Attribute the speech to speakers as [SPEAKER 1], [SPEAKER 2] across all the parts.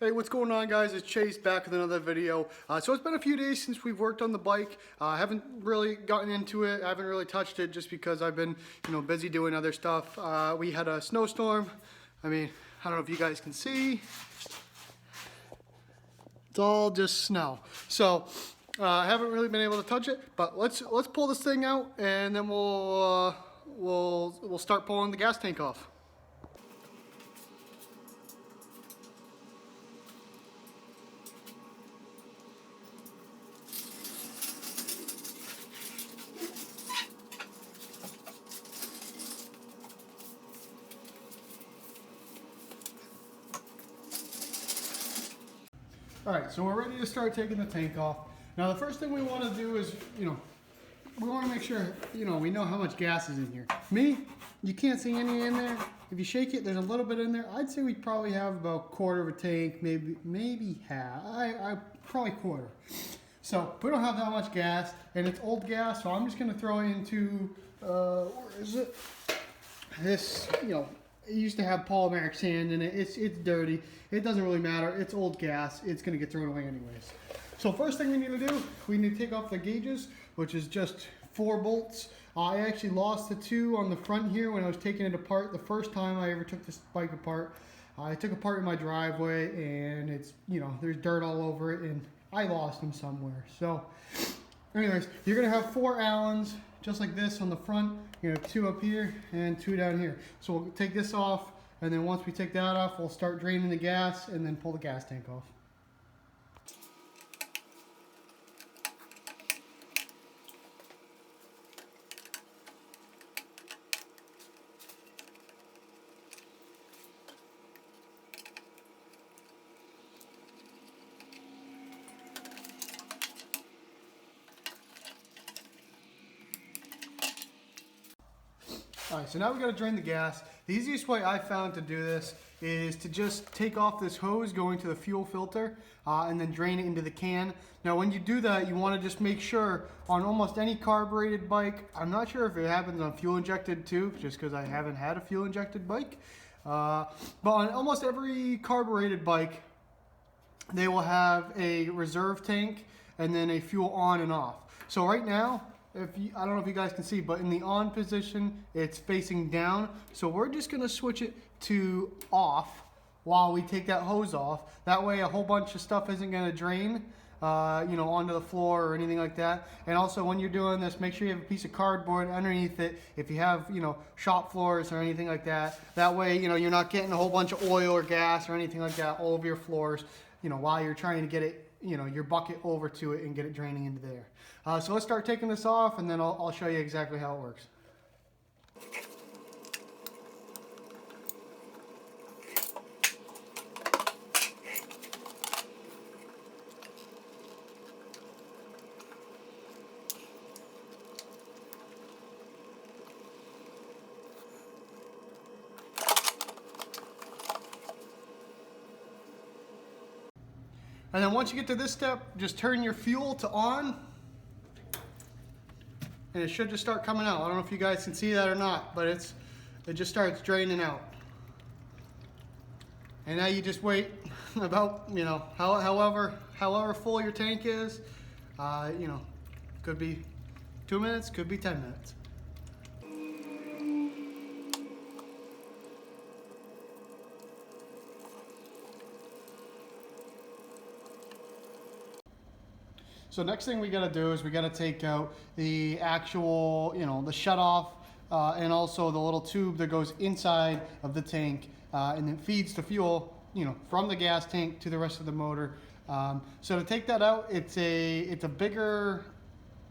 [SPEAKER 1] Hey, what's going on, guys? It's Chase back with another video. So it's been a few days since we've worked on the bike. I haven't really gotten into it. I haven't really touched it just because I've been, busy doing other stuff. We had a snowstorm. I mean, I don't know if you guys can see. It's all just snow. So I haven't really been able to touch it. But let's pull this thing out, and then we'll start pulling the gas tank off. Alright, so we're ready to start taking the tank off. Now the first thing we want to do is, we want to make sure, we know how much gas is in here. Me, you can't see any in there. If you shake it, there's a little bit in there. I'd say we probably have about a quarter of a tank, maybe half. I probably quarter. So we don't have that much gas, and it's old gas, so I'm just going to throw it into, where is it? This, it used to have polymeric sand in it. It's dirty. It doesn't really matter. It's old gas. It's going to get thrown away anyways. So first thing we need to do, we need to take off the gauges, which is just 4 bolts. I actually lost the 2 on the front here when I was taking it apart. The first time I ever took this bike apart, I took apart in my driveway, and it's, there's dirt all over it, and I lost them somewhere. So anyways, you're going to have 4 Allens, just like this on the front. You're going to have 2 up here and 2 down here. So we'll take this off, and then once we take that off, we'll start draining the gas and then pull the gas tank off. Alright, so now we got to drain the gas. The easiest way I found to do this is to just take off this hose going to the fuel filter and then drain it into the can. Now when you do that, you want to just make sure on almost any carbureted bike, I'm not sure if it happens on fuel injected too, just because I haven't had a fuel injected bike, but on almost every carbureted bike, they will have a reserve tank and then a fuel on and off. So right now, I don't know if you guys can see, but in the on position, it's facing down. So we're just gonna switch it to off while we take that hose off. That way a whole bunch of stuff isn't gonna drain, onto the floor or anything like that. And also when you're doing this, make sure you have a piece of cardboard underneath it if you have, shop floors or anything like that. That way, you're not getting a whole bunch of oil or gas or anything like that all over your floors, while you're trying to get it, your bucket over to it and get it draining into there. So let's start taking this off, and then I'll show you exactly how it works. And then once you get to this step, just turn your fuel to on, and it should just start coming out. I don't know if you guys can see that or not, but it just starts draining out. And now you just wait about, however full your tank is. Could be 2 minutes, could be 10 minutes. So next thing we got to do is we got to take out the actual, the shutoff and also the little tube that goes inside of the tank and then feeds the fuel, from the gas tank to the rest of the motor. So to take that out, it's a bigger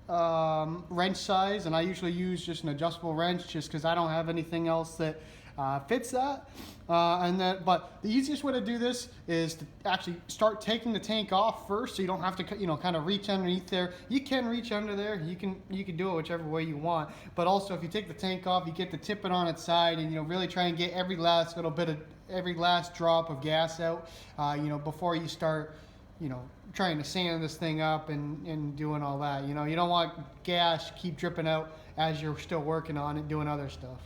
[SPEAKER 1] wrench size, and I usually use just an adjustable wrench just because I don't have anything else that fits that. But the easiest way to do this is to actually start taking the tank off first, so you don't have to, kind of reach underneath there. You can reach under there. You can do it whichever way you want. But also, if you take the tank off, you get to tip it on its side, and really try and get every last drop of gas out, before you start, trying to sand this thing up and doing all that. You don't want gas keep dripping out as you're still working on it, doing other stuff.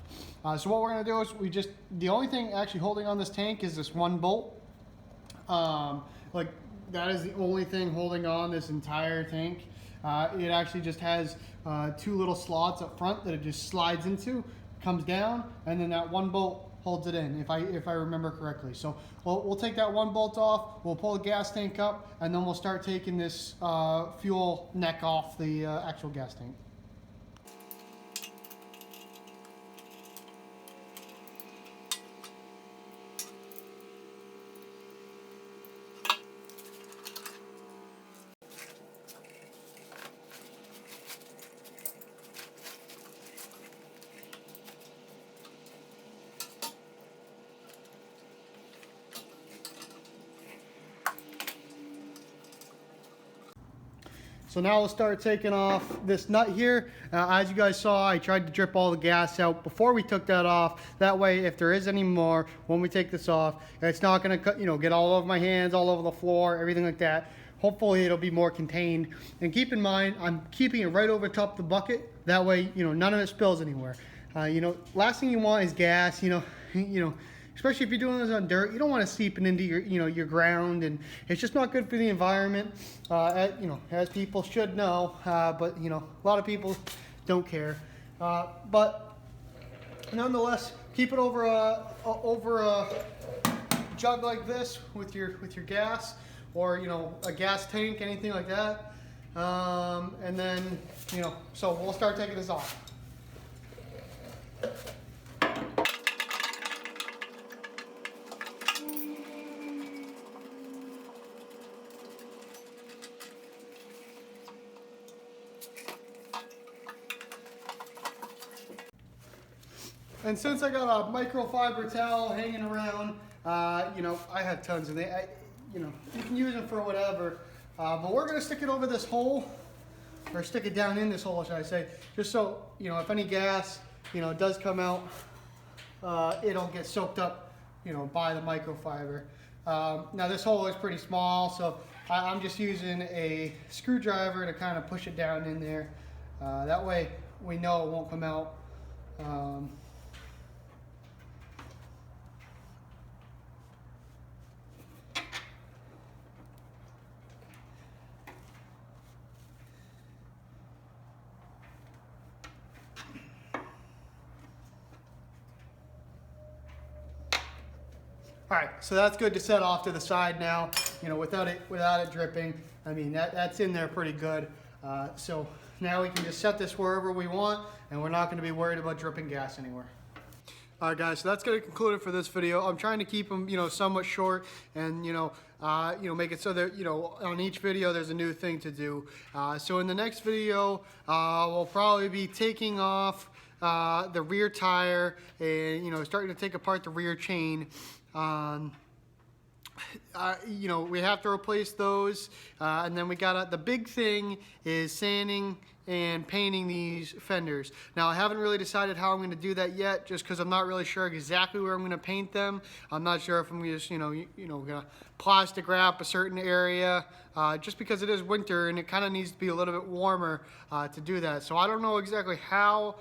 [SPEAKER 1] So what we're gonna do is the only thing actually holding on this tank is this one bolt. Like that is the only thing holding on this entire tank. It actually just has 2 little slots up front that it just slides into, comes down, and then that one bolt holds it in, if I remember correctly. So we'll take that one bolt off, we'll pull the gas tank up, and then we'll start taking this fuel neck off the actual gas tank. So now we'll start taking off this nut here. As you guys saw, I tried to drip all the gas out before we took that off. That way, if there is any more, when we take this off, it's not gonna get all over my hands, all over the floor, everything like that. Hopefully it'll be more contained. And keep in mind, I'm keeping it right over top of the bucket. That way, none of it spills anywhere. Last thing you want is gas, especially if you're doing this on dirt. You don't want to seep it into your ground, and it's just not good for the environment, as people should know, but a lot of people don't care. But nonetheless, keep it over a jug like this with your gas, or a gas tank, anything like that, and then so we'll start taking this off. And since I got a microfiber towel hanging around, I have tons of it. You can use them for whatever. But we're gonna stick it over this hole, or stick it down in this hole, should I say, just so, if any gas, does come out, it'll get soaked up, by the microfiber. Now this hole is pretty small, so I'm just using a screwdriver to kind of push it down in there. That way we know it won't come out. All right, so that's good to set off to the side now, without it dripping. I mean, that's in there pretty good. So now we can just set this wherever we want, and we're not going to be worried about dripping gas anywhere. All right, guys, so that's going to conclude it for this video. I'm trying to keep them, somewhat short, and make it so that on each video there's a new thing to do. So in the next video, we'll probably be taking off the rear tire and starting to take apart the rear chain. We have to replace those, and then we got the big thing is sanding and painting these fenders. Now I haven't really decided how I'm going to do that yet, just because I'm not really sure exactly where I'm going to paint them. I'm not sure if I'm just gonna plastic wrap a certain area, just because it is winter and it kind of needs to be a little bit warmer to do that. So I don't know exactly how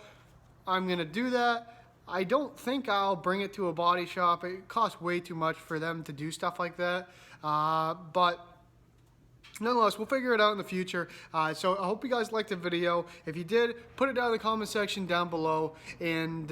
[SPEAKER 1] I'm going to do that. I don't think I'll bring it to a body shop. It costs way too much for them to do stuff like that. But nonetheless, we'll figure it out in the future. So I hope you guys liked the video. If you did, put it down in the comment section down below. And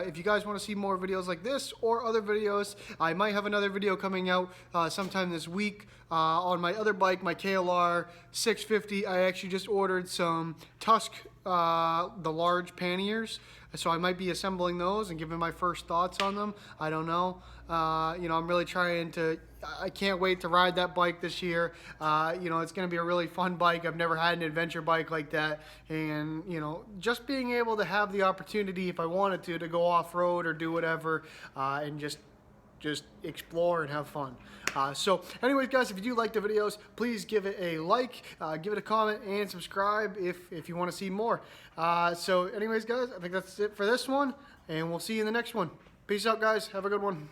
[SPEAKER 1] if you guys want to see more videos like this or other videos, I might have another video coming out sometime this week on my other bike, my KLR 650. I actually just ordered some Tusk, the large panniers. So I might be assembling those and giving my first thoughts on them. I don't know. I'm really trying to, I can't wait to ride that bike this year. It's going to be a really fun bike. I've never had an adventure bike like that. And, just being able to have the opportunity, if I wanted to go off-road or do whatever, and just explore and have fun. So anyways, guys, if you do like the videos, please give it a like, give it a comment, and subscribe if you want to see more. So anyways, guys, I think that's it for this one, and we'll see you in the next one. Peace out, guys. Have a good one.